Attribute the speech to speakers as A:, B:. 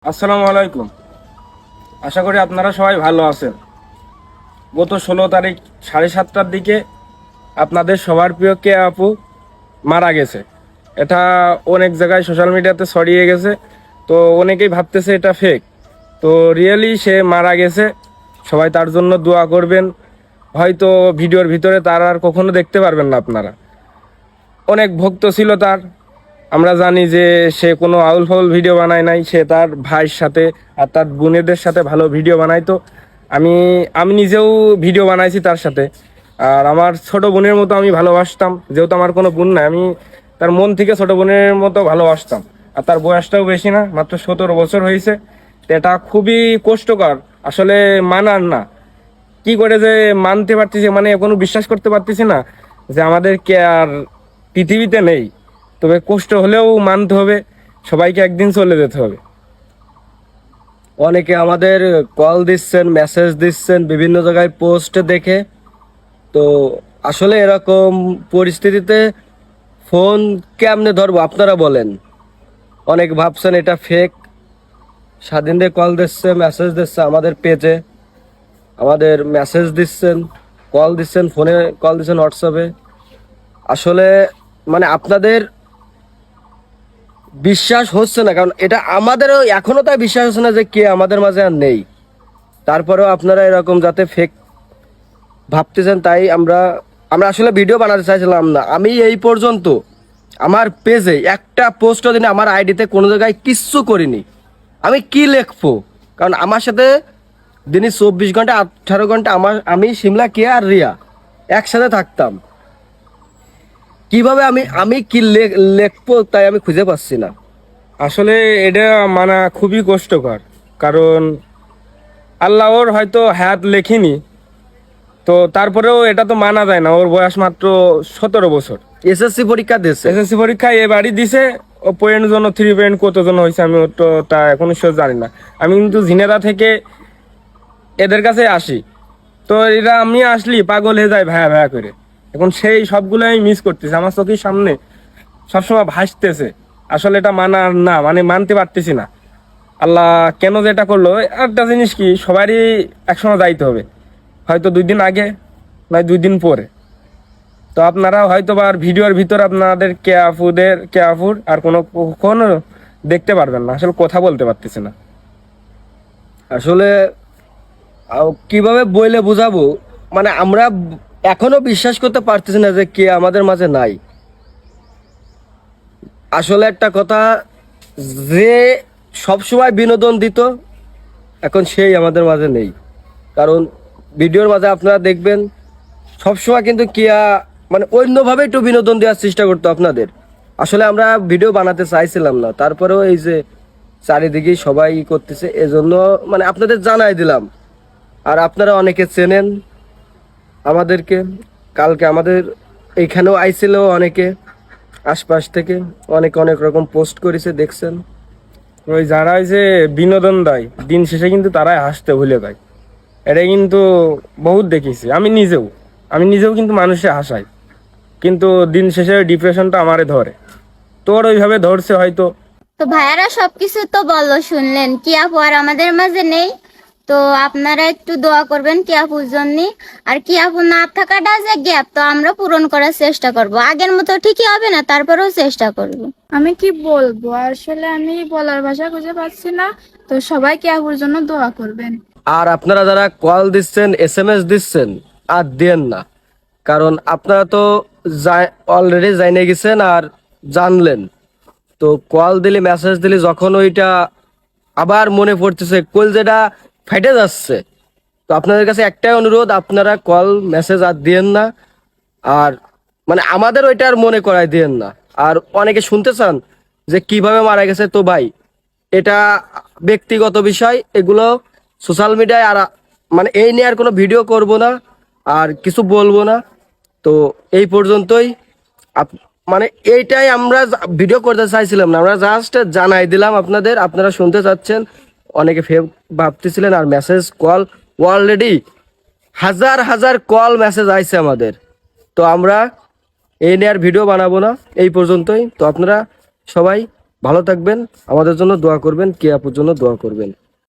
A: আসসালামু আলাইকুম। আশা করি আপনারা সবাই ভালো আছেন। গত 16 তারিখ 7:30টার দিকে আপনাদের সবার প্রিয় কে আপু মারা গেছে। এটা অনেক জায়গায় সোশ্যাল মিডিয়াতে ছড়িয়ে গেছে, তো অনেকেই ভাবতেছে এটা ফেক। তো রিয়েলি সে মারা গেছে, সবাই তার জন্য দোয়া করবেন। হয়তো ভিডিওর ভিতরে তার আর কখনো দেখতে পারবেন না আপনারা। অনেক ভক্ত ছিল তার। আমরা জানি যে সে কোনো আউল ফাউল ভিডিও বানায় নাই, সে তার ভাইয়ের সাথে আর তার বোনেদের সাথে ভালো ভিডিও বানাইতো। আমি আমি নিজেও ভিডিও বানাইছি তার সাথে। আর আমার ছোট বোনের মতো আমি ভালোবাসতাম, যেহেতু আমার কোনো বোন নাই, আমি তার মন থেকে ছোট বোনের মতো ভালোবাসতাম। আর তার বয়সটাও বেশি না, মাত্র 17 বছর হয়েছে। তো এটা খুবই কষ্টকর, আসলে মানার না। কি করে যে মানতে পারতেছি, মানে কোনো বিশ্বাস করতে পারতেছি না যে আমাদের কে আর পৃথিবীতে নেই। তবে কষ্ট হলেও মানতে হবে, সবাইকে একদিন চলে যেতে হবে।
B: অনেকে আমাদের কল দিচ্ছেন, মেসেজ দিচ্ছেন বিভিন্ন জায়গায় পোস্ট দেখে। তো আসলে এরকম পরিস্থিতিতে ফোন কেমনে ধরবো আপনারা বলেন। অনেক ভাবছেন এটা ফেক। স্বাধীনদের কল দিচ্ছে, মেসেজ দিচ্ছে আমাদের পেজে, আমাদের মেসেজ দিচ্ছেন, কল দিচ্ছেন, ফোনে কল দিচ্ছেন, হোয়াটসঅ্যাপে। আসলে মানে আপনাদের বিশ্বাস হচ্ছে না, কারণ এটা আমাদেরও এখনো তাই বিশ্বাস হচ্ছে না যে কে আমাদের মাঝে আর নেই। তারপরেও আপনারা এরকম যাতে ফেক ভাবতেছেন, তাই আমরা আমরা আসলে ভিডিও বানাতে চাইছিলাম না। আমি এই পর্যন্ত আমার পেজে একটা পোস্টও দিনে আমার আইডিতে কোনো জায়গায় কিচ্ছু করিনি। আমি কি লিখবো? কারণ আমার সাথে দিনে 24 ঘন্টা 18 ঘন্টা আমি শিমলা কে আর রিয়া একসাথে থাকতাম। কিভাবে আমি আমি কি লিখবো তাই আমি খুঁজে পাচ্ছি না।
A: আসলে এটা মানা খুবই কষ্টকর, কারণ আল্লাহ ওর হয়তো হায়াত লেখিনি, তো তারপরেও এটা তো মানা যায় না। ওর বয়স মাত্র 17 বছর।
B: এসএসসি পরীক্ষা দিয়েছে।
A: এসএসসি পরীক্ষায় এবারই দিছে। ও পয়েন্ট জন 3 পয়েন্ট কতজন হয়েছে আমি ওর তো তা এখন শিওর জানি না। আমি কিন্তু ঝিনেদা থেকে এদের কাছে আসি, তো এরা আমি আসলি পাগল হয়ে যায় ভায়া ভায়া করে। এখন সেই সবগুলো আমি মিস করতেছি, আমার চোখের সামনে সবসময় ভাসতেছে। আসলে এটা মানার না, মানে মানতে পারতেছি না। আল্লাহ কেন যে এটা করলো। একটা জিনিস কি, সবারই একসময় যাইতে হবে, হয়তো 2 দিন আগে নয় 2 দিন পরে। তো আপনারা হয়তো বা আর ভিডিওর ভিতর আপনাদের কে আফুর আর কখনো দেখতে পারবেন না। আসলে কথা বলতে পারতেছি না।
B: আসলে কিভাবে বইলে বুঝাবো, মানে আমরা এখনো বিশ্বাস করতে পারতেছি না যে কে আমাদের মাঝে নাই। আসলে একটা কথা, যে সবসময় বিনোদন দিত এখন সেই আমাদের মাঝে নেই। কারণ ভিডিওর মাঝে আপনারা দেখবেন সবসময় কিন্তু কিয়া মানে অন্যভাবে একটু বিনোদন দেওয়ার চেষ্টা করতো আপনাদের। আসলে আমরা ভিডিও বানাতে চাইছিলাম না, তারপরেও এই যে চারিদিকে সবাই করতেছে, এজন্য মানে আপনাদের জানাই দিলাম। আর আপনারা অনেকে চেনেন আমাদেরকে। কালকে আমাদের এইখানেও আইছিল অনেকে, আশপাশ থেকে অনেকে অনেক রকম পোস্ট করেছে, দেখছেন।
A: ওই যারা এই যে বিনোদন দেয়, দিন শেষে কিন্তু তারাই হাসতে ভুলে যায়। এটা কিন্তু বহুত দেখেছি, আমি নিজেও কিন্তু মানুষে হাসাই, কিন্তু দিন শেষে ডিপ্রেশনটা আমারে ধরে। তোর ওইভাবে ধরছে হয়তো।
C: তো ভাইয়ারা সবকিছু তো বললো, শুনলেন। কি আপু আর আমাদের মাঝে নেই। তো আপনারা একটু দোয়া করবেন কি আপুর জন্য। আর কি আপু না থাকাটা যে গ্যাপ, তো আমরা পূরণ করার চেষ্টা করব। আগের মতো ঠিকই হবে না, তারপরেও চেষ্টা করব।
D: আমি কি বলবো, আসলে আমি বলার ভাষা খুঁজে পাচ্ছি না। তো সবাই কি আপুর জন্য দোয়া করবেন।
B: আর আপনারা যারা কল দিচ্ছেন, এসএমএস দিচ্ছেন, আর দেন না। কারণ আপনারা তো অলরেডি জানিয়ে গেছেন আর জানলেন। তো কল দিলে, মেসেজ দিলে যখন ওইটা আবার মনে পড়তেছে, যেটা ফেটে যাচ্ছে, তো আপনাদের কাছে একটাই অনুরোধ, আপনারা কল মেসেজ আর দিয়েন না। আর মানে আমাদের ওইটা আর মনে করাই দিয়েন না। আর অনেকে শুনতে চান যে কিভাবে মারা গেছে, তো ভাই এটা ব্যক্তিগত বিষয়, এগুলো সোশ্যাল মিডিয়ায় আর মানে এই নিয়ে আর কোনো ভিডিও করব না আর কিছু বলবো না। তো এই পর্যন্তই। মানে এইটাই আমরা ভিডিও করতে চাইছিলাম না, আমরা জাস্ট জানাই দিলাম আপনাদের, আপনারা শুনতে চাচ্ছেন। অনেকে ফেক ভাবতেছিলেন। আর মেসেজ কল অলরেডি হাজার হাজার কল মেসেজ আইছে আমাদের। তো আমরা এই নিয়ে আর ভিডিও বানাবো না, এই পর্যন্তই। তো আপনারা সবাই ভালো থাকবেন, আমাদের জন্য দোয়া করবেন, কি আপুর জন্য দোয়া করবেন।